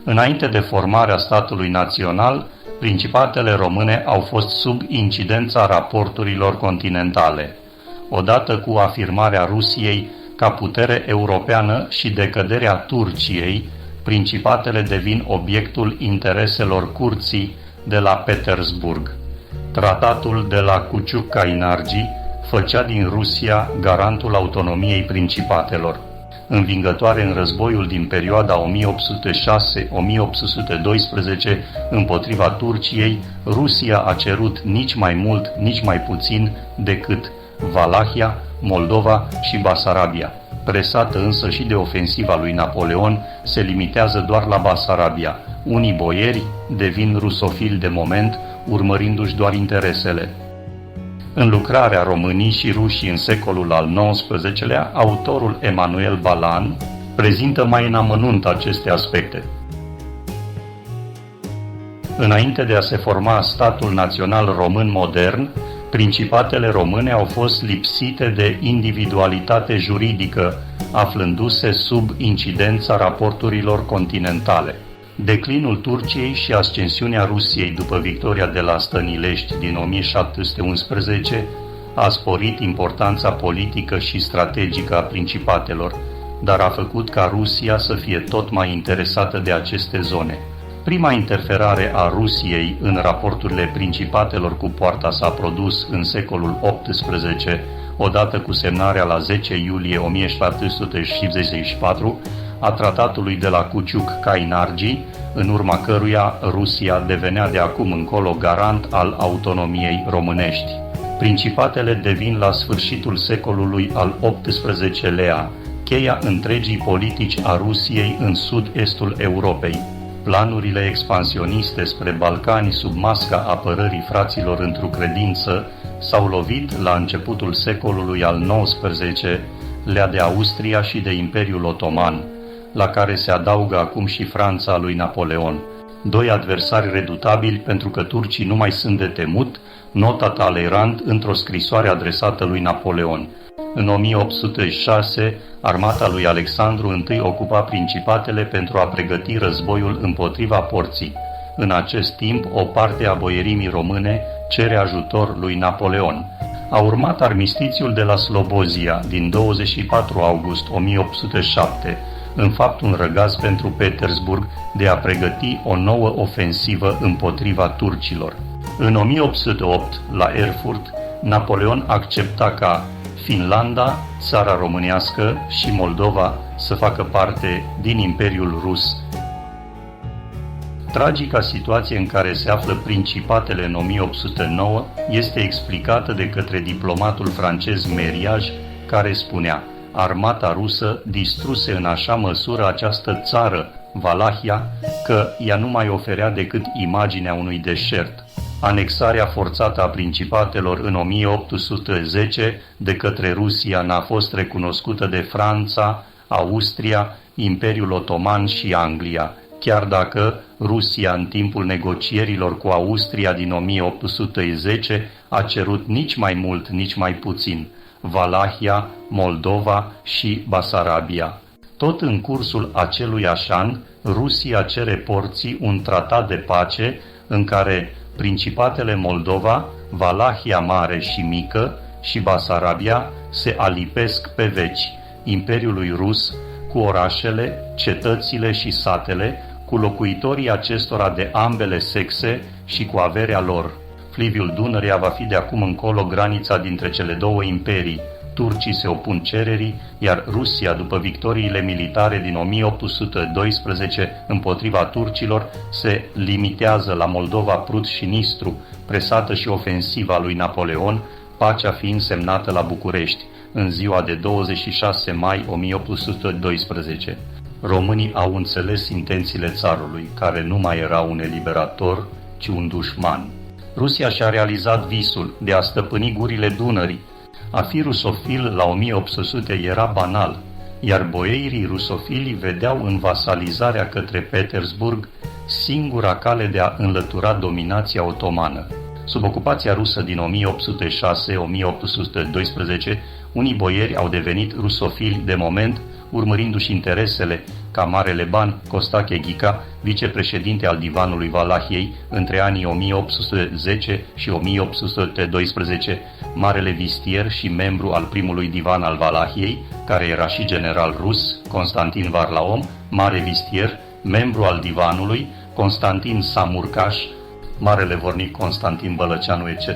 Înainte de formarea statului național, principatele române au fost sub incidența raporturilor continentale. Odată cu afirmarea Rusiei ca putere europeană și decăderea Turciei, principatele devin obiectul intereselor curții de la Petersburg. Tratatul de la Cuciuc-Kainargi făcea din Rusia garantul autonomiei principatelor. Învingătoare în războiul din perioada 1806-1812 împotriva Turciei, Rusia a cerut nici mai mult, nici mai puțin decât Valahia, Moldova și Basarabia. Presată însă și de ofensiva lui Napoleon, se limitează doar la Basarabia. Unii boieri devin rusofili de moment, urmărindu-și doar interesele. În lucrarea Românii și rușii în secolul al XIX-lea, autorul Emanuel Balan prezintă mai în amănunt aceste aspecte. Înainte de a se forma statul național român modern, principatele române au fost lipsite de individualitate juridică, aflându-se sub incidența raporturilor continentale. Declinul Turciei și ascensiunea Rusiei după victoria de la Stănilești din 1711 a sporit importanța politică și strategică a principatelor, dar a făcut ca Rusia să fie tot mai interesată de aceste zone. Prima interferare a Rusiei în raporturile principatelor cu Poarta s-a produs în secolul XVIII, odată cu semnarea la 10 iulie 1774 a tratatului de la Cuciuc-Kainargi, în urma căruia Rusia devenea de acum încolo garant al autonomiei românești. Principatele devin la sfârșitul secolului al XVIII-lea cheia întregii politici a Rusiei în sud-estul Europei. Planurile expansioniste spre Balcani sub masca apărării fraților într-o credință s-au lovit la începutul secolului al XIX-lea de Austria și de Imperiul Otoman, la care se adaugă acum și Franța lui Napoleon. Doi adversari redutabili pentru că turcii nu mai sunt de temut, nota Talleyrand într-o scrisoare adresată lui Napoleon. În 1806, armata lui Alexandru I ocupa principatele pentru a pregăti războiul împotriva porții. În acest timp, o parte a boierimii române cere ajutor lui Napoleon. A urmat armistițiul de la Slobozia din 24 august 1807, în fapt un răgaz pentru Petersburg de a pregăti o nouă ofensivă împotriva turcilor. În 1808, la Erfurt, Napoleon accepta ca Finlanda, țara românească și Moldova să facă parte din Imperiul Rus. Tragica situație în care se află principatele în 1809 este explicată de către diplomatul francez Meriaj, care spunea: armata rusă distruse în așa măsură această țară, Valahia, că ea nu mai oferea decât imaginea unui deșert. Anexarea forțată a principatelor în 1810 de către Rusia n-a fost recunoscută de Franța, Austria, Imperiul Otoman și Anglia, chiar dacă Rusia în timpul negocierilor cu Austria din 1810 a cerut nici mai mult, nici mai puțin Valahia, Moldova și Basarabia. Tot în cursul aceluiași an, Rusia cere porții un tratat de pace în care principatele Moldova, Valahia Mare și Mică și Basarabia se alipesc pe veci Imperiului Rus cu orașele, cetățile și satele, cu locuitorii acestora de ambele sexe și cu averea lor. Fliviul Dunărea va fi de acum încolo granița dintre cele două imperii. Turcii se opun cererii, iar Rusia, după victoriile militare din 1812 împotriva turcilor, se limitează la Moldova, Prut și Nistru, presată și ofensiva lui Napoleon, pacea fiind semnată la București, în ziua de 26 mai 1812. Românii au înțeles intențiile țarului, care nu mai era un eliberator, ci un dușman. Rusia și-a realizat visul de a stăpâni gurile Dunării. A fi rusofil la 1800 era banal, iar boierii rusofili vedeau în vasalizarea către Petersburg singura cale de a înlătura dominația otomană. Sub ocupația rusă din 1806-1812, unii boieri au devenit rusofili de moment, urmărindu-și interesele, ca Marele Ban Costache Ghica, vicepreședinte al Divanului Valahiei între anii 1810 și 1812, Marele Vistier și membru al primului divan al Valahiei, care era și general rus, Constantin Varlaom, Mare Vistier, membru al divanului, Constantin Samurcaș, Marele Vornic Constantin Bălăceanu, etc.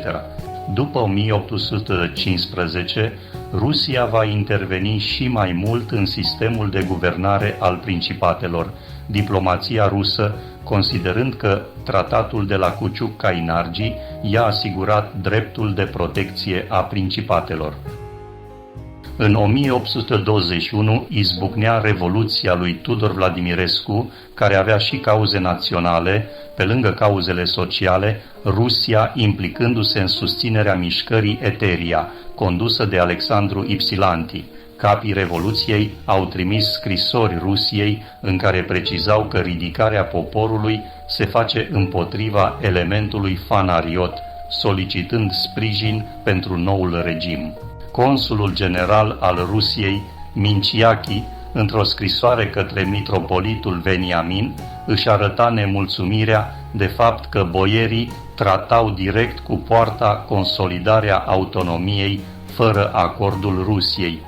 După 1815, Rusia va interveni și mai mult în sistemul de guvernare al principatelor, diplomația rusă, considerând că tratatul de la Cuciuc-Cainargi i-a asigurat dreptul de protecție a principatelor. În 1821 izbucnea Revoluția lui Tudor Vladimirescu, care avea și cauze naționale, pe lângă cauzele sociale, Rusia implicându-se în susținerea mișcării Eteria, condusă de Alexandru Ypsilanti. Capii Revoluției au trimis scrisori Rusiei în care precizau că ridicarea poporului se face împotriva elementului fanariot, solicitând sprijin pentru noul regim. Consulul general al Rusiei, Minciachi, într-o scrisoare către mitropolitul Veniamin, își arăta nemulțumirea de fapt că boierii tratau direct cu poarta consolidarea autonomiei fără acordul Rusiei.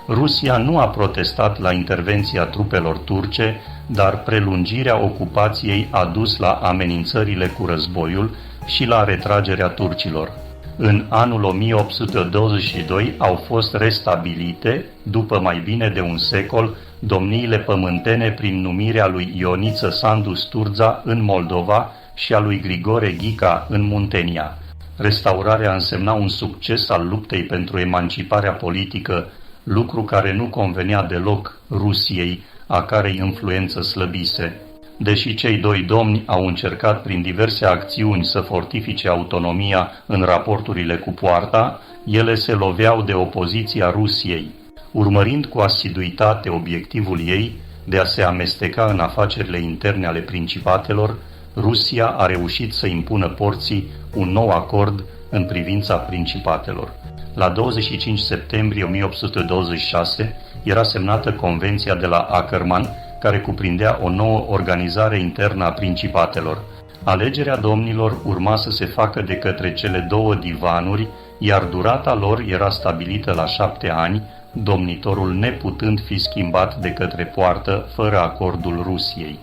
Rusia nu a protestat la intervenția trupelor turce, dar prelungirea ocupației a dus la amenințările cu războiul și la retragerea turcilor. În anul 1822 au fost restabilite, după mai bine de un secol, domniile pământene prin numirea lui Ioniță Sandu Sturza în Moldova și a lui Grigore Ghica în Muntenia. Restaurarea însemna un succes al luptei pentru emanciparea politică, lucru care nu convenea deloc Rusiei, a cărei influență slăbise. Deși cei doi domni au încercat prin diverse acțiuni să fortifice autonomia în raporturile cu poarta, ele se loveau de opoziția Rusiei. Urmărind cu asiduitate obiectivul ei de a se amesteca în afacerile interne ale principatelor, Rusia a reușit să impună porții un nou acord în privința principatelor. La 25 septembrie 1826 era semnată Convenția de la Ackerman, care cuprindea o nouă organizare internă a principatelor. Alegerea domnilor urma să se facă de către cele două divanuri, iar durata lor era stabilită la 7 ani, domnitorul neputând fi schimbat de către poartă fără acordul Rusiei.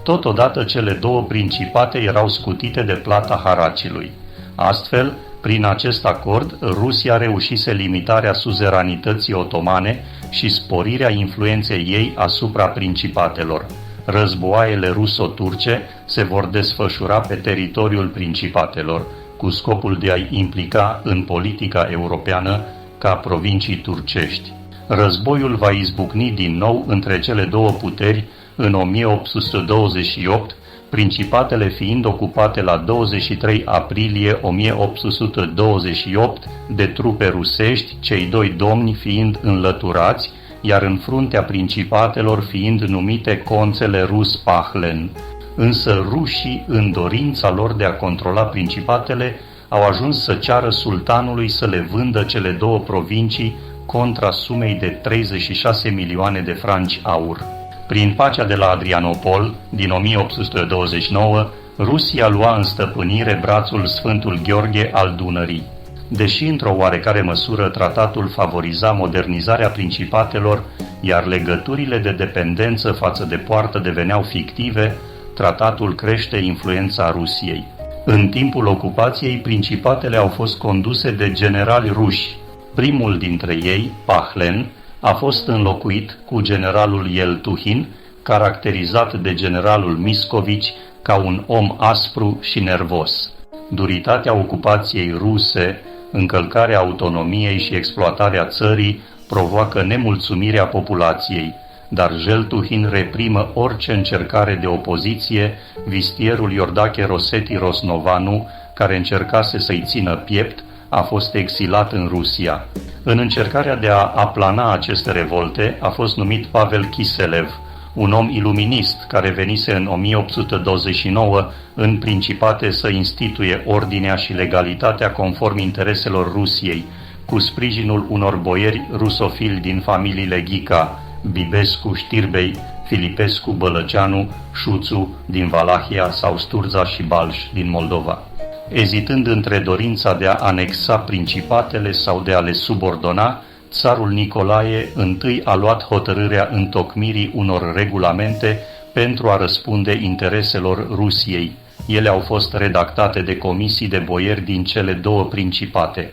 Totodată cele două principate erau scutite de plata haraciului. Astfel, prin acest acord, Rusia reușise limitarea suzeranității otomane și sporirea influenței ei asupra principatelor. Războaiele ruso-turce se vor desfășura pe teritoriul principatelor, cu scopul de a-i implica în politica europeană ca provincii turcești. Războiul va izbucni din nou între cele două puteri în 1828, principatele fiind ocupate la 23 aprilie 1828 de trupe rusești, cei doi domni fiind înlăturați, iar în fruntea principatelor fiind numite conțele rus Pahlen. Însă rușii, în dorința lor de a controla principatele, au ajuns să ceară sultanului să le vândă cele două provincii contra sumei de 36 milioane de franci aur. Prin pacea de la Adrianopol din 1829, Rusia lua în stăpânire brațul Sfântul Gheorghe al Dunării. Deși într-o oarecare măsură tratatul favoriza modernizarea principatelor, iar legăturile de dependență față de poartă deveneau fictive, tratatul crește influența Rusiei. În timpul ocupației, principatele au fost conduse de generali ruși. Primul dintre ei, Pahlen, a fost înlocuit cu generalul Yeltuhin, caracterizat de generalul Miscovici ca un om aspru și nervos. Duritatea ocupației ruse, încălcarea autonomiei și exploatarea țării provoacă nemulțumirea populației, dar Yeltuhin reprimă orice încercare de opoziție, vistierul Iordache Rosetti Rosnovanu, care încercase să-i țină piept, a fost exilat în Rusia. În încercarea de a aplana aceste revolte a fost numit Pavel Kiselev, un om iluminist care venise în 1829 în Principate să instituie ordinea și legalitatea conform intereselor Rusiei, cu sprijinul unor boieri rusofili din familiile Ghica, Bibescu, Știrbei, Filipescu, Bălăceanu, Șuțu din Valahia sau Sturza și Balș din Moldova. Ezitând între dorința de a anexa principatele sau de a le subordona, țarul Nicolae întâi a luat hotărârea întocmirii unor regulamente pentru a răspunde intereselor Rusiei. Ele au fost redactate de comisii de boieri din cele două principate.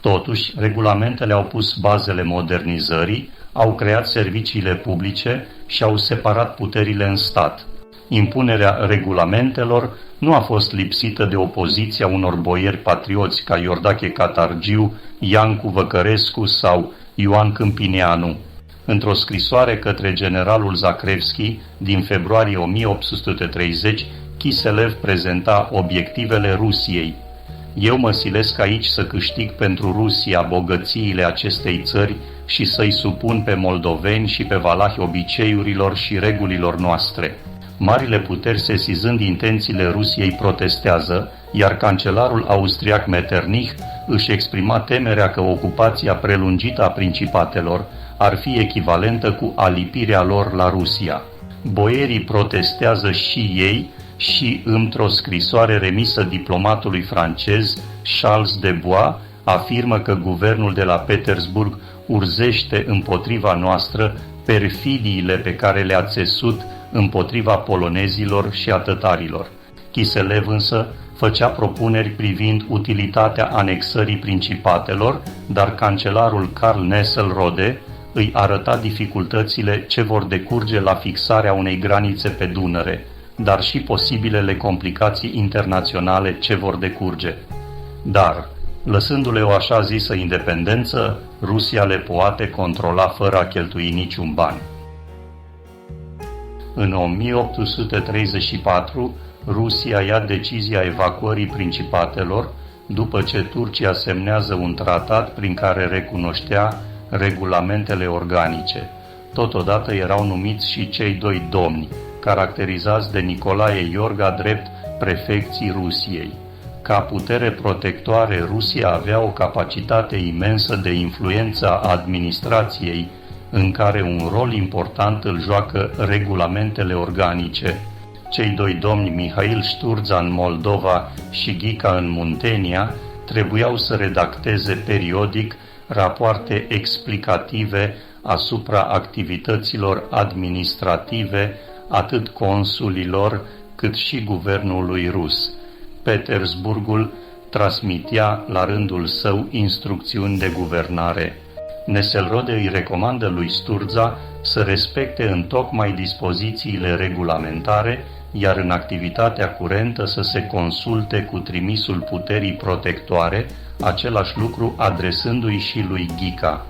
Totuși, regulamentele au pus bazele modernizării, au creat serviciile publice și au separat puterile în stat. Impunerea regulamentelor nu a fost lipsită de opoziția unor boieri patrioți ca Iordache Catargiu, Iancu Văcărescu sau Ioan Câmpineanu. Într-o scrisoare către generalul Zachrevski din februarie 1830, Kiselev prezenta obiectivele Rusiei. Eu mă silesc aici să câștig pentru Rusia bogățiile acestei țări și să-i supun pe moldoveni și pe valahi obiceiurilor și regulilor noastre. Marile puteri, sesizând intențiile Rusiei, protestează, iar cancelarul austriac Metternich își exprima temerea că ocupația prelungită a principatelor ar fi echivalentă cu alipirea lor la Rusia. Boierii protestează și ei și, într-o scrisoare remisă diplomatului francez Charles de Bois, afirmă că guvernul de la Petersburg urzește împotriva noastră perfidiile pe care le-a țesut împotriva polonezilor și a tătarilor. Kiselev însă făcea propuneri privind utilitatea anexării principatelor, dar cancelarul Karl Nesselrode îi arăta dificultățile ce vor decurge la fixarea unei granițe pe Dunăre, dar și posibilele complicații internaționale ce vor decurge. Dar, lăsându-le o așa zisă independență, Rusia le poate controla fără a cheltui niciun ban. În 1834, Rusia ia decizia evacuării principatelor, după ce Turcia semnează un tratat prin care recunoștea regulamentele organice. Totodată erau numiți și cei doi domni, caracterizați de Nicolae Iorga drept prefecții Rusiei. Ca putere protectoare, Rusia avea o capacitate imensă de influență a administrației, în care un rol important îl joacă regulamentele organice. Cei doi domni, Mihail Sturza în Moldova și Ghica în Muntenia, trebuiau să redacteze periodic rapoarte explicative asupra activităților administrative atât consulilor cât și guvernului rus. Petersburgul transmitea la rândul său instrucțiuni de guvernare. Nesselrode îi recomandă lui Sturza să respecte întocmai dispozițiile regulamentare, iar în activitatea curentă să se consulte cu trimisul puterii protectoare, același lucru adresându-i și lui Ghica.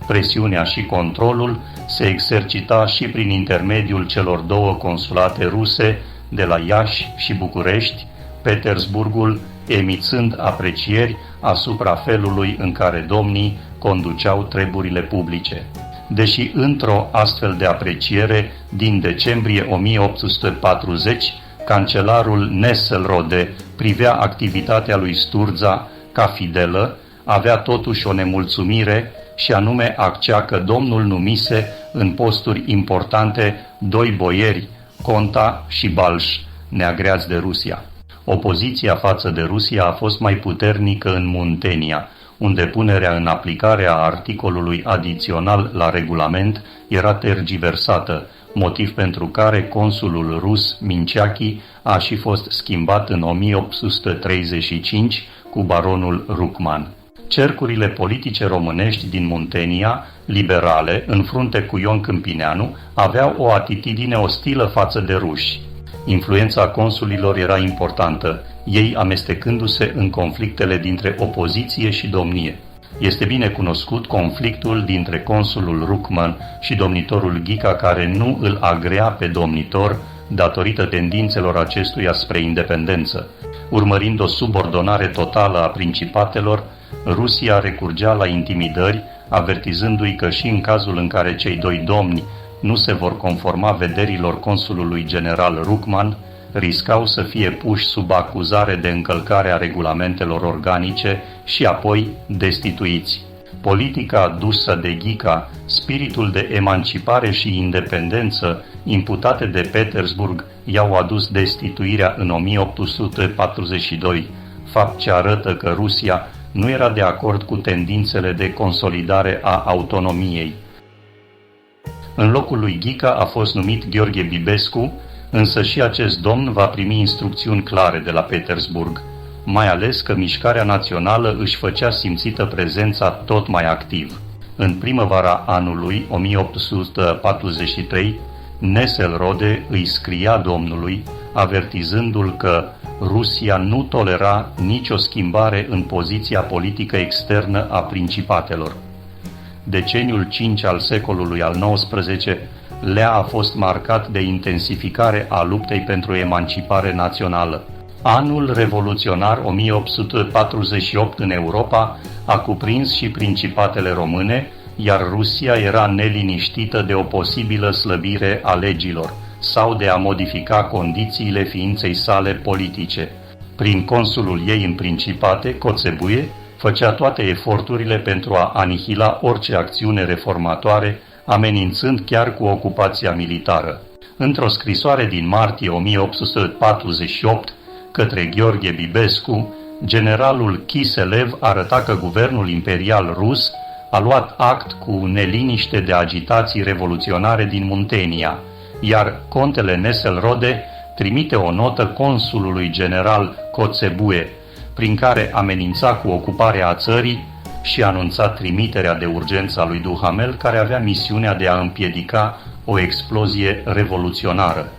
Presiunea și controlul se exercita și prin intermediul celor două consulate ruse de la Iași și București, Petersburgul emițând aprecieri asupra felului în care domnii conduceau treburile publice. Deși într-o astfel de apreciere din decembrie 1840, cancelarul Nesselrode privea activitatea lui Sturza ca fidelă, avea totuși o nemulțumire și anume accea că domnul numise în posturi importante doi boieri, Conta și Balș, neagreați de Rusia. Opoziția față de Rusia a fost mai puternică în Muntenia, unde punerea în aplicare a articolului adițional la regulament era tergiversată, motiv pentru care consulul rus Minceachi a și fost schimbat în 1835 cu baronul Ruckman. Cercurile politice românești din Muntenia, liberale, în frunte cu Ion Câmpineanu, aveau o atitudine ostilă față de ruși. Influența consulilor era importantă, ei amestecându-se în conflictele dintre opoziție și domnie. Este bine cunoscut conflictul dintre consulul Ruckman și domnitorul Ghica, care nu îl agrea pe domnitor datorită tendințelor acestuia spre independență. Urmărind o subordonare totală a principatelor, Rusia recurgea la intimidări, avertizându-i că și în cazul în care cei doi domni nu se vor conforma vederilor consulului general Ruckman, riscau să fie puși sub acuzare de încălcare a regulamentelor organice și apoi destituiți. Politica adusă de Ghica, spiritul de emancipare și independență imputate de Petersburg i-au adus destituirea în 1842, fapt ce arătă că Rusia nu era de acord cu tendințele de consolidare a autonomiei. În locul lui Ghica a fost numit Gheorghe Bibescu, însă și acest domn va primi instrucțiuni clare de la Petersburg, mai ales că mișcarea națională își făcea simțită prezența tot mai activ. În primăvara anului 1843, Nesselrode îi scria domnului, avertizându-l că Rusia nu tolera nicio schimbare în poziția politică externă a principatelor. Deceniul 5 al secolului al XIX-lea a fost marcat de intensificare a luptei pentru emancipare națională. Anul revoluționar 1848 în Europa a cuprins și principatele române, iar Rusia era neliniștită de o posibilă slăbire a legilor sau de a modifica condițiile ființei sale politice. Prin consulul ei în Principate, Kotzebue, făcea toate eforturile pentru a anihila orice acțiune reformatoare, amenințând chiar cu ocupația militară. Într-o scrisoare din martie 1848 către Gheorghe Bibescu, generalul Kiselev arăta că guvernul imperial rus a luat act cu neliniște de agitații revoluționare din Muntenia, iar contele Nesselrode trimite o notă consulului general Kotzebue, prin care amenința cu ocuparea țării și anunța trimiterea de urgență a lui Duhamel, care avea misiunea de a împiedica o explozie revoluționară.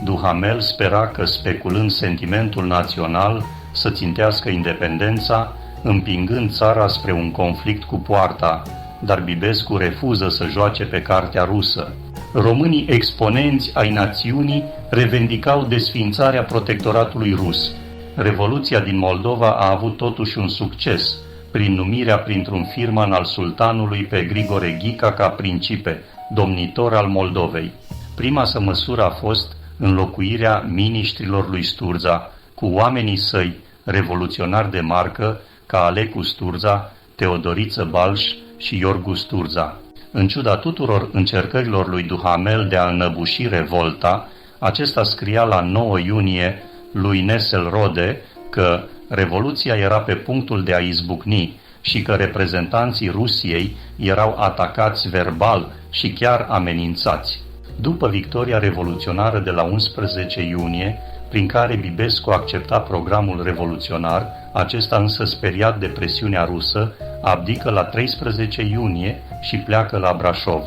Duhamel spera că, speculând sentimentul național, să țintească independența, împingând țara spre un conflict cu poarta, dar Bibescu refuză să joace pe cartea rusă. Românii exponenți ai națiunii revendicau desființarea protectoratului rus. Revoluția din Moldova a avut totuși un succes, prin numirea printr-un firman al sultanului pe Grigore Ghica ca principe, domnitor al Moldovei. Prima sa măsură a fost înlocuirea miniștrilor lui Sturza cu oamenii săi revoluționari de marcă ca Alecu Sturza, Teodoriță Balș și Iorgu Sturza. În ciuda tuturor încercărilor lui Duhamel de a înăbuși revolta, acesta scria la 9 iunie lui Nesselrode că revoluția era pe punctul de a izbucni și că reprezentanții Rusiei erau atacați verbal și chiar amenințați. După victoria revoluționară de la 11 iunie, prin care Bibescu accepta programul revoluționar, acesta însă, speriat de presiunea rusă, abdică la 13 iunie și pleacă la Brașov.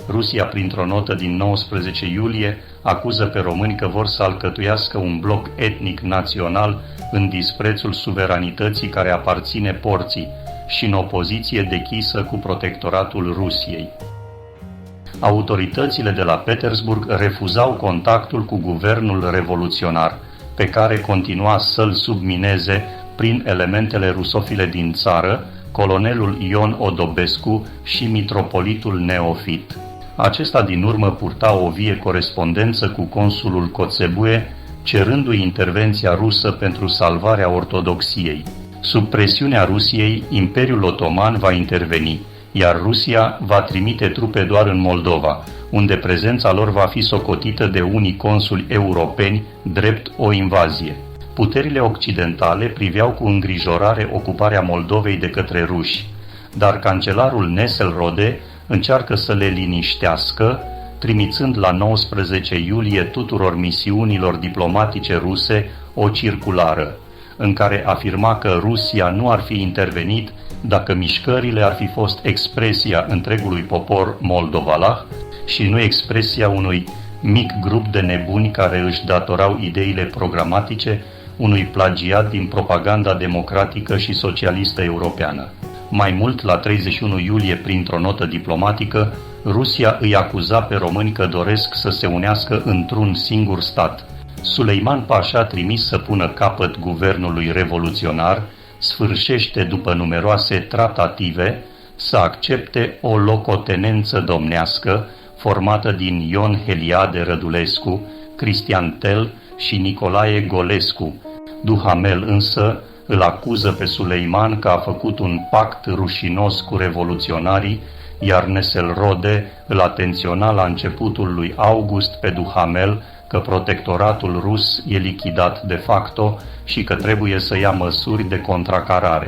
Rusia, printr-o notă din 19 iulie, acuză pe români că vor să alcătuiască un bloc etnic național în disprețul suveranității care aparține porții și în opoziție dechisă cu protectoratul Rusiei. Autoritățile de la Petersburg refuzau contactul cu guvernul revoluționar, pe care continua să-l submineze prin elementele rusofile din țară, colonelul Ion Odobescu și mitropolitul Neofit. Acesta din urmă purta o vie corespondență cu consulul Kotzebue, cerându-i intervenția rusă pentru salvarea ortodoxiei. Sub presiunea Rusiei, Imperiul Otoman va interveni, iar Rusia va trimite trupe doar în Moldova, unde prezența lor va fi socotită de unii consuli europeni drept o invazie. Puterile occidentale priveau cu îngrijorare ocuparea Moldovei de către ruși, dar cancelarul Nesselrode încearcă să le liniștească, trimițând la 19 iulie tuturor misiunilor diplomatice ruse o circulară, în care afirma că Rusia nu ar fi intervenit dacă mișcările ar fi fost expresia întregului popor moldovalah și nu expresia unui mic grup de nebuni care își datorau ideile programatice unui plagiat din propaganda democratică și socialistă europeană. Mai mult, la 31 iulie, printr-o notă diplomatică, Rusia îi acuza pe români că doresc să se unească într-un singur stat. Suleiman Pașa, trimis să pună capăt guvernului revoluționar, sfârșește, după numeroase tratative, să accepte o locotenență domnească formată din Ion Heliade Rădulescu, Cristian Tel și Nicolae Golescu. Duhamel însă îl acuză pe Suleiman că a făcut un pact rușinos cu revoluționarii, iar Nesselrode îl atenționa la începutul lui August pe Duhamel că protectoratul rus e lichidat de facto și că trebuie să ia măsuri de contracarare.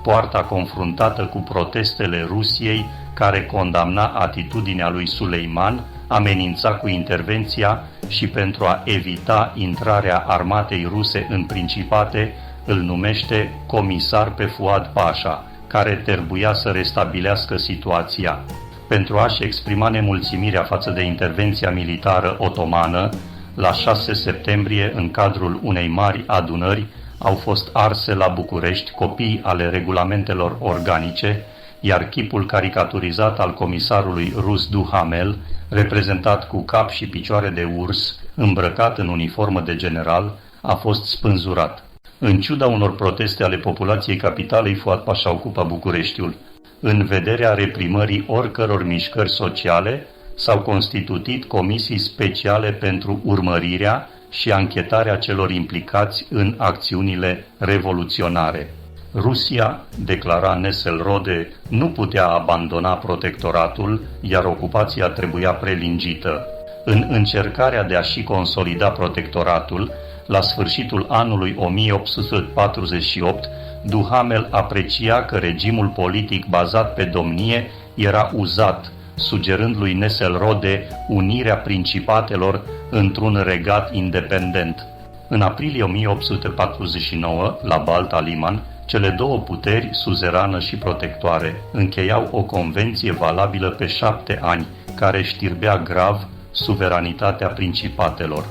Poarta confruntată cu protestele Rusiei, care condamna atitudinea lui Suleiman, amenința cu intervenția și pentru a evita intrarea armatei ruse în Principate, îl numește comisar pe Fuad Pașa, care trebuia să restabilească situația. Pentru a-și exprima nemulțumirea față de intervenția militară otomană, la 6 septembrie, în cadrul unei mari adunări, au fost arse la București copii ale regulamentelor organice, iar chipul caricaturizat al comisarului rus Duhamel, reprezentat cu cap și picioare de urs, îmbrăcat în uniformă de general, a fost spânzurat. În ciuda unor proteste ale populației capitalei, Fuad Pașa ocupa Bucureștiul. În vederea reprimării oricăror mișcări sociale, s-au constituit comisii speciale pentru urmărirea și anchetarea celor implicați în acțiunile revoluționare. Rusia, declara Nesselrode, nu putea abandona protectoratul, iar ocupația trebuia prelingită. În încercarea de a și consolida protectoratul, la sfârșitul anului 1848, Duhamel aprecia că regimul politic bazat pe domnie era uzat, sugerând lui Nesselrode unirea principatelor într-un regat independent. În aprilie 1849, la Balta Liman, cele două puteri, suzerană și protectoare, încheiau o convenție valabilă pe 7 ani, care știrbea grav suveranitatea principatelor.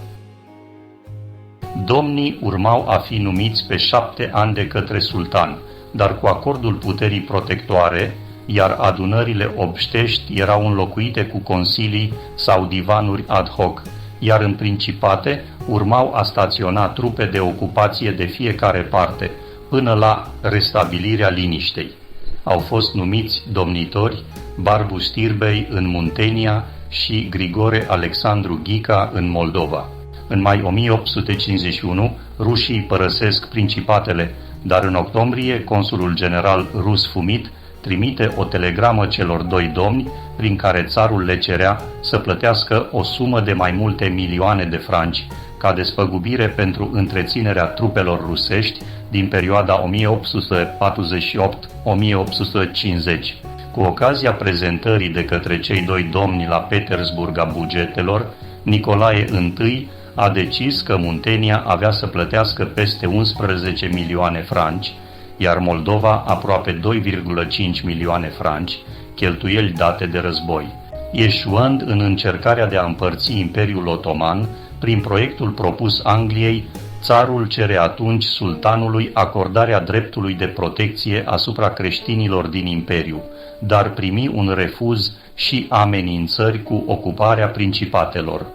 Domnii urmau a fi numiți pe 7 ani de către sultan, dar cu acordul puterii protectoare, iar adunările obștești erau înlocuite cu consilii sau divanuri ad hoc, iar în Principate urmau a staționa trupe de ocupație de fiecare parte, până la restabilirea liniștei. Au fost numiți domnitori Barbu Stirbei în Muntenia și Grigore Alexandru Ghica în Moldova. În mai 1851, rușii părăsesc Principatele, dar în octombrie consulul general rus Fumit trimite o telegramă celor doi domni prin care țarul le cerea să plătească o sumă de mai multe milioane de franci ca despăgubire pentru întreținerea trupelor rusești din perioada 1848-1850. Cu ocazia prezentării de către cei doi domni la Petersburg a bugetelor, Nicolae I a decis că Muntenia avea să plătească peste 11 milioane franci, iar Moldova aproape 2,5 milioane franci, cheltuieli date de război. Eșuând în încercarea de a împărți Imperiul Otoman, prin proiectul propus Angliei, țarul cere atunci sultanului acordarea dreptului de protecție asupra creștinilor din imperiu, dar primi un refuz și amenințări cu ocuparea principatelor.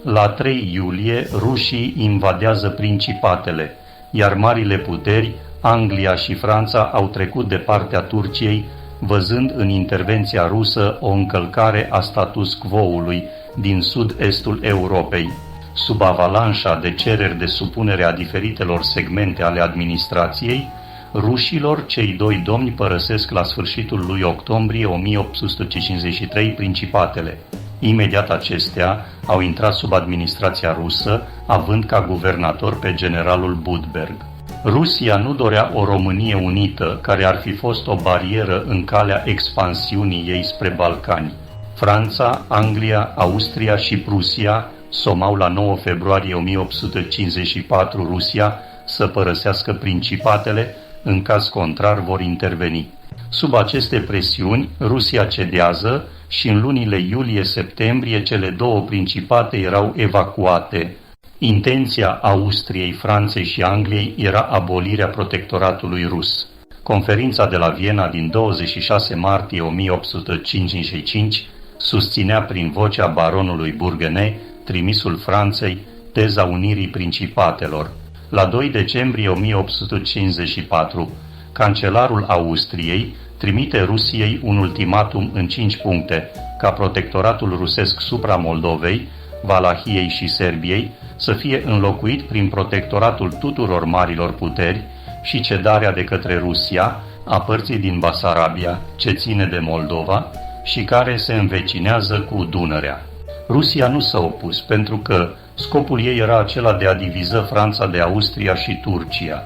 La 3 iulie, rușii invadează Principatele, iar marile puteri, Anglia și Franța, au trecut de partea Turciei, văzând în intervenția rusă o încălcare a status quo-ului din sud-estul Europei. Sub avalanșa de cereri de supunere a diferitelor segmente ale administrației, rușilor, cei doi domni părăsesc la sfârșitul lui octombrie 1853 Principatele. Imediat acestea au intrat sub administrația rusă, având ca guvernator pe generalul Budberg. Rusia nu dorea o Românie unită, care ar fi fost o barieră în calea expansiunii ei spre Balcani. Franța, Anglia, Austria și Prusia somau la 9 februarie 1854 Rusia să părăsească Principatele, în caz contrar vor interveni. Sub aceste presiuni, Rusia cedează și în lunile iulie-septembrie cele două principate erau evacuate. Intenția Austriei, Franței și Angliei era abolirea protectoratului rus. Conferința de la Viena din 26 martie 1855 susținea prin vocea baronului Bourguenet, trimisul Franței, teza unirii principatelor. La 2 decembrie 1854, cancelarul Austriei trimite Rusiei un ultimatum în 5 puncte, ca protectoratul rusesc supra Moldovei, Valahiei și Serbiei să fie înlocuit prin protectoratul tuturor marilor puteri și cedarea de către Rusia a părții din Basarabia, ce ține de Moldova și care se învecinează cu Dunărea. Rusia nu s-a opus, pentru că scopul ei era acela de a diviza Franța de Austria și Turcia.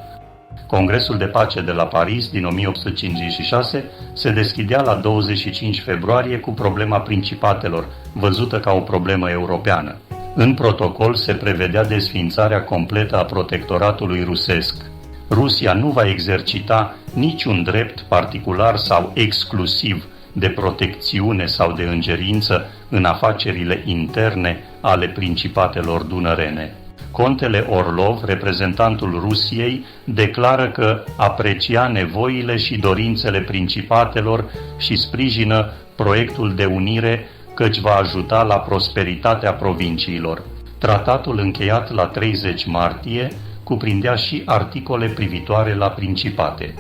Congresul de pace de la Paris din 1856 se deschidea la 25 februarie cu problema principatelor, văzută ca o problemă europeană. În protocol se prevedea desființarea completă a protectoratului rusesc. Rusia nu va exercita niciun drept particular sau exclusiv de protecțiune sau de îngerință în afacerile interne ale principatelor dunărene. Contele Orlov, reprezentantul Rusiei, declară că aprecia nevoile și dorințele principatelor și sprijină proiectul de unire, căci va ajuta la prosperitatea provinciilor. Tratatul încheiat la 30 martie cuprindea și articole privitoare la principate.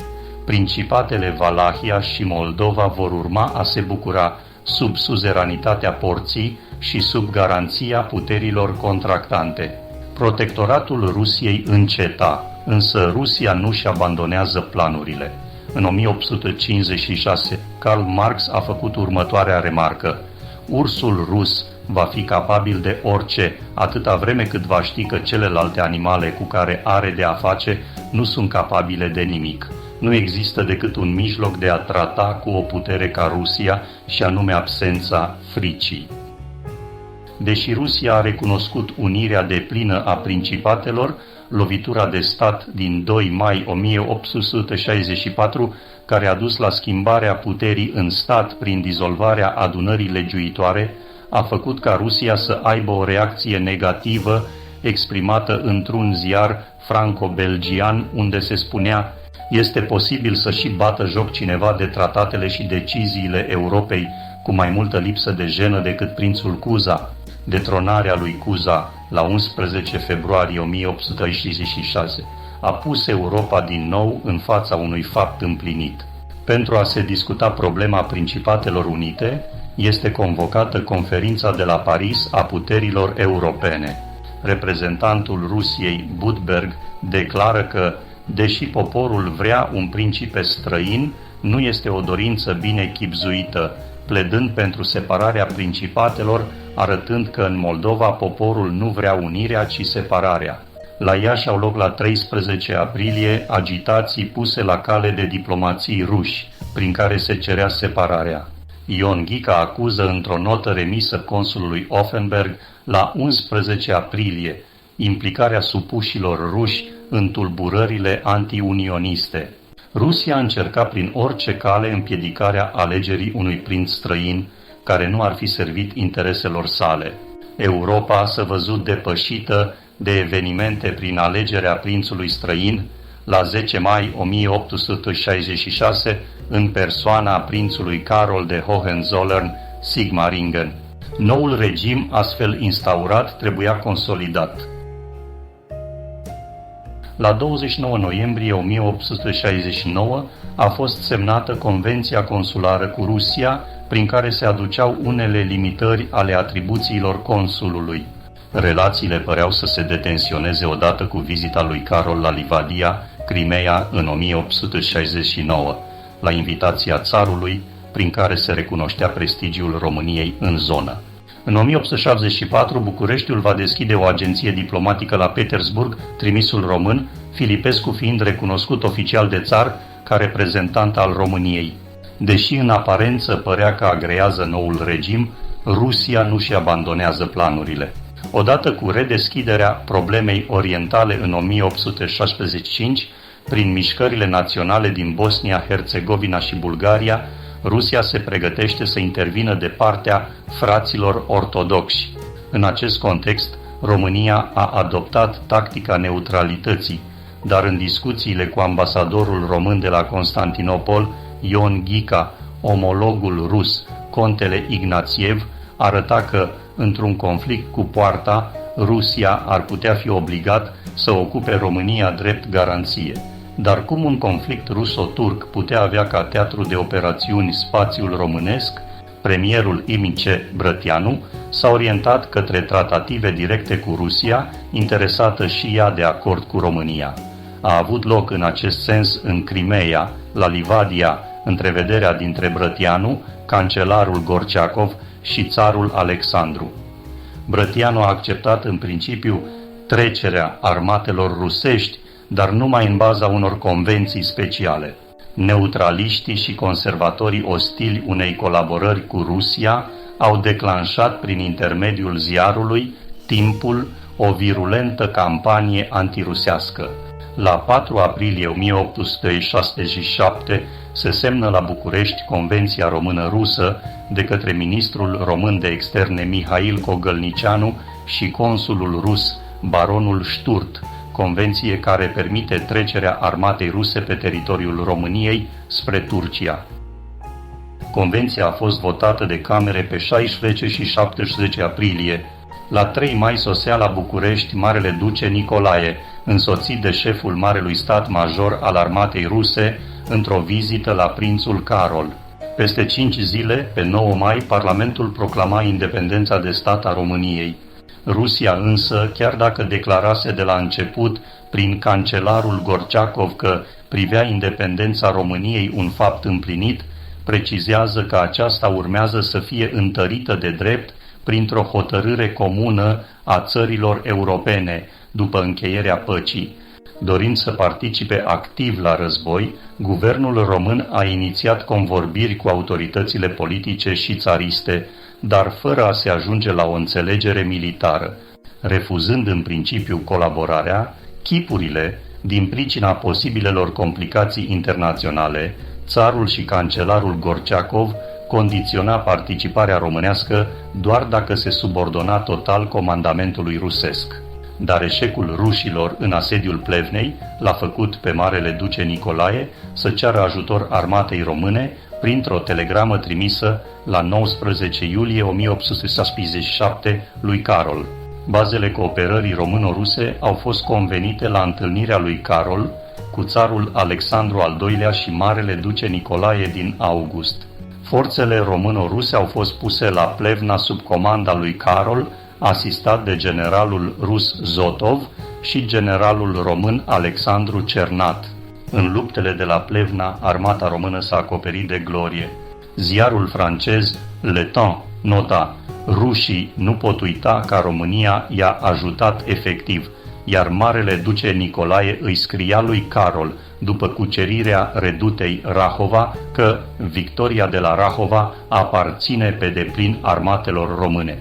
Principatele Valahia și Moldova vor urma a se bucura sub suzeranitatea porții și sub garanția puterilor contractante. Protectoratul Rusiei înceta, însă Rusia nu-și abandonează planurile. În 1856, Karl Marx a făcut următoarea remarcă: ursul rus va fi capabil de orice, atâta vreme cât va ști că celelalte animale cu care are de a face nu sunt capabile de nimic. Nu există decât un mijloc de a trata cu o putere ca Rusia, și anume absența fricii. Deși Rusia a recunoscut unirea deplină a principatelor, lovitura de stat din 2 mai 1864, care a dus la schimbarea puterii în stat prin dizolvarea adunării legiuitoare, a făcut ca Rusia să aibă o reacție negativă exprimată într-un ziar franco-belgian, unde se spunea: este posibil să și bată joc cineva de tratatele și deciziile Europei cu mai multă lipsă de jenă decât prințul Cuza. Detronarea lui Cuza la 11 februarie 1866 a pus Europa din nou în fața unui fapt împlinit. Pentru a se discuta problema Principatelor Unite, este convocată conferința de la Paris a puterilor europene. Reprezentantul Rusiei, Budberg, declară că, deși poporul vrea un principe străin, nu este o dorință bine chibzuită, pledând pentru separarea principatelor, arătând că în Moldova poporul nu vrea unirea, ci separarea. La Iași au loc la 13 aprilie agitații puse la cale de diplomații ruși, prin care se cerea separarea. Ion Ghica acuză într-o notă remisă consulului Offenberg la 11 aprilie implicarea supușilor ruși în tulburările antiunioniste. Rusia a încercat prin orice cale împiedicarea alegerii unui prinț străin care nu ar fi servit intereselor sale. Europa s-a văzut depășită de evenimente prin alegerea prințului străin la 10 mai 1866 în persoana prințului Carol de Hohenzollern-Sigmaringen. Noul regim astfel instaurat trebuia consolidat. La 29 noiembrie 1869 a fost semnată Convenția Consulară cu Rusia, prin care se aduceau unele limitări ale atribuțiilor consulului. Relațiile păreau să se detensioneze odată cu vizita lui Carol la Livadia, Crimea, în 1869, la invitația țarului, prin care se recunoștea prestigiul României în zonă. În 1874, Bucureștiul va deschide o agenție diplomatică la Petersburg, trimisul român, Filipescu fiind recunoscut oficial de țar ca reprezentant al României. Deși în aparență părea că agrează noul regim, Rusia nu-și abandonează planurile. Odată cu redeschiderea problemei orientale în 1865, prin mișcările naționale din Bosnia, Herțegovina și Bulgaria, Rusia se pregătește să intervină de partea fraților ortodoxi. În acest context, România a adoptat tactica neutralității, dar în discuțiile cu ambasadorul român de la Constantinopol, Ion Ghica, omologul rus, contele Ignațiev, arăta că, într-un conflict cu Poarta, Rusia ar putea fi obligat să ocupe România drept garanție. Dar cum un conflict ruso-turc putea avea ca teatru de operațiuni spațiul românesc, premierul Imice Brătianu s-a orientat către tratative directe cu Rusia, interesată și ea de acord cu România. A avut loc în acest sens în Crimeea, la Livadia, întrevederea dintre Brătianu, cancelarul Gorceacov și țarul Alexandru. Brătianu a acceptat în principiu trecerea armatelor rusești, dar numai în baza unor convenții speciale. Neutraliștii și conservatorii ostili unei colaborări cu Rusia au declanșat prin intermediul ziarului Timpul o virulentă campanie antirusească. La 4 aprilie 1867 se semnă la București Convenția Română-Rusă de către ministrul român de externe Mihail Cogălnicianu și consulul rus baronul Sturt, convenție care permite trecerea armatei ruse pe teritoriul României spre Turcia. Convenția a fost votată de camere pe 16 și 17 aprilie. La 3 mai sosea la București Marele Duce Nicolae, însoțit de șeful Marelui Stat Major al armatei ruse, într-o vizită la prințul Carol. Peste 5 zile, pe 9 mai, Parlamentul proclama independența de stat a României. Rusia însă, chiar dacă declarase de la început prin cancelarul Gorceacov că privea independența României un fapt împlinit, precizează că aceasta urmează să fie întărită de drept printr-o hotărâre comună a țărilor europene după încheierea păcii. Dorind să participe activ la război, guvernul român a inițiat convorbiri cu autoritățile politice și țariste, dar fără a se ajunge la o înțelegere militară. Refuzând în principiu colaborarea, chipurile, din pricina posibilelor complicații internaționale, țarul și cancelarul Gorceacov condiționa participarea românească doar dacă se subordona total comandamentului rusesc. Dar eșecul rușilor în asediul Plevnei l-a făcut pe Marele Duce Nicolae să ceară ajutor armatei române printr-o telegramă trimisă la 19 iulie 1867 lui Carol. Bazele cooperării româno-ruse au fost convenite la întâlnirea lui Carol cu țarul Alexandru al II-lea și Marele Duce Nicolae din August. Forțele româno-ruse au fost puse la Plevna sub comanda lui Carol, asistat de generalul rus Zotov și generalul român Alexandru Cernat. În luptele de la Plevna, armata română s-a acoperit de glorie. Ziarul francez Le Temps nota: rușii nu pot uita că România i-a ajutat efectiv, iar Marele Duce Nicolae îi scria lui Carol, după cucerirea redutei Rahova, că victoria de la Rahova aparține pe deplin armatelor române.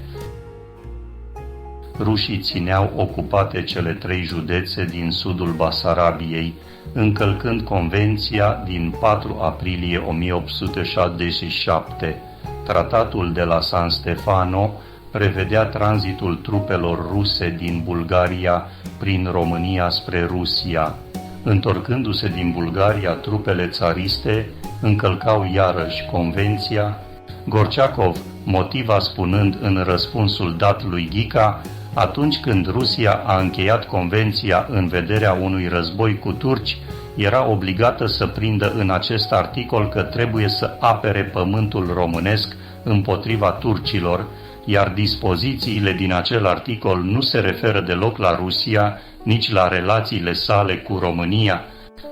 Rușii țineau ocupate cele 3 județe din sudul Basarabiei, încălcând convenția din 4 aprilie 1867. Tratatul de la San Stefano prevedea tranzitul trupelor ruse din Bulgaria prin România spre Rusia. Întorcându-se din Bulgaria, trupele țariste încălcau iarăși convenția. Gorceacov motiva spunând în răspunsul dat lui Ghica: atunci când Rusia a încheiat convenția în vederea unui război cu turci, era obligată să prindă în acest articol că trebuie să apere pământul românesc împotriva turcilor, iar dispozițiile din acel articol nu se referă deloc la Rusia, nici la relațiile sale cu România.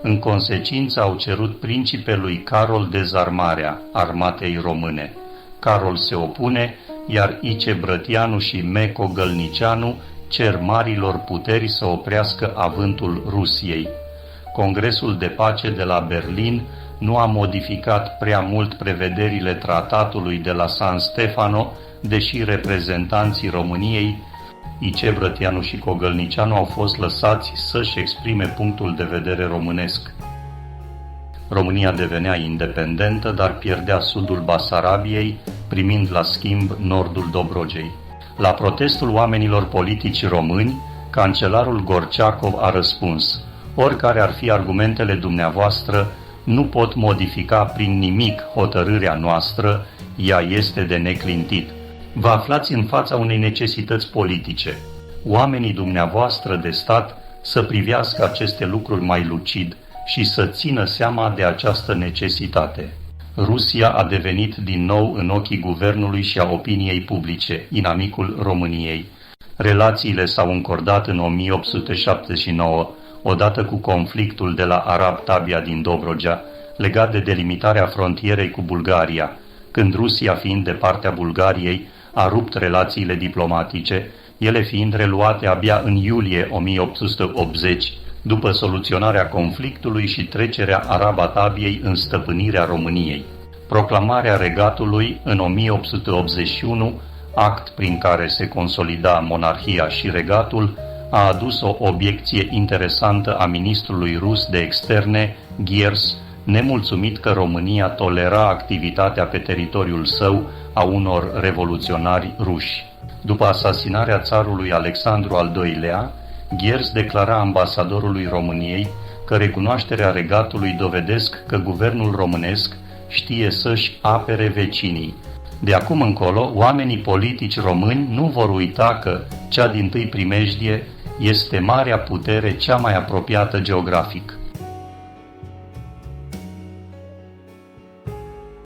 În consecință au cerut principelui Carol dezarmarea armatei române. Carol se opune, iar Ice Brătianu și Meco Gălnicianu cer marilor puteri să oprească avântul Rusiei. Congresul de pace de la Berlin nu a modificat prea mult prevederile tratatului de la San Stefano, deși reprezentanții României, Ice Brătianu și Cogălnicianu, au fost lăsați să-și exprime punctul de vedere românesc. România devenea independentă, dar pierdea sudul Basarabiei, primind la schimb nordul Dobrogei. La protestul oamenilor politici români, cancelarul Gorceacov a răspuns: oricare ar fi argumentele dumneavoastră, nu pot modifica prin nimic hotărârea noastră, ea este de neclintit. Vă aflați în fața unei necesități politice. Oamenii dumneavoastră de stat să privească aceste lucruri mai lucid și să țină seama de această necesitate. Rusia a devenit din nou în ochii guvernului și a opiniei publice inamicul României. Relațiile s-au încordat în 1879, odată cu conflictul de la Arab-Tabia din Dobrogea, legat de delimitarea frontierei cu Bulgaria, când Rusia, fiind de partea Bulgariei, a rupt relațiile diplomatice, ele fiind reluate abia în iulie 1880, după soluționarea conflictului și trecerea Araba-Tabiei în stăpânirea României. Proclamarea regatului în 1881, act prin care se consolida monarhia și regatul, a adus o obiecție interesantă a ministrului rus de externe, Giers, nemulțumit că România tolera activitatea pe teritoriul său a unor revoluționari ruși. După asasinarea țarului Alexandru al II-lea, Giers declara ambasadorului României că recunoașterea regatului dovedesc că guvernul românesc știe să-și apere vecinii. De acum încolo, oamenii politici români nu vor uita că cea dintâi primejdie este marea putere cea mai apropiată geografic.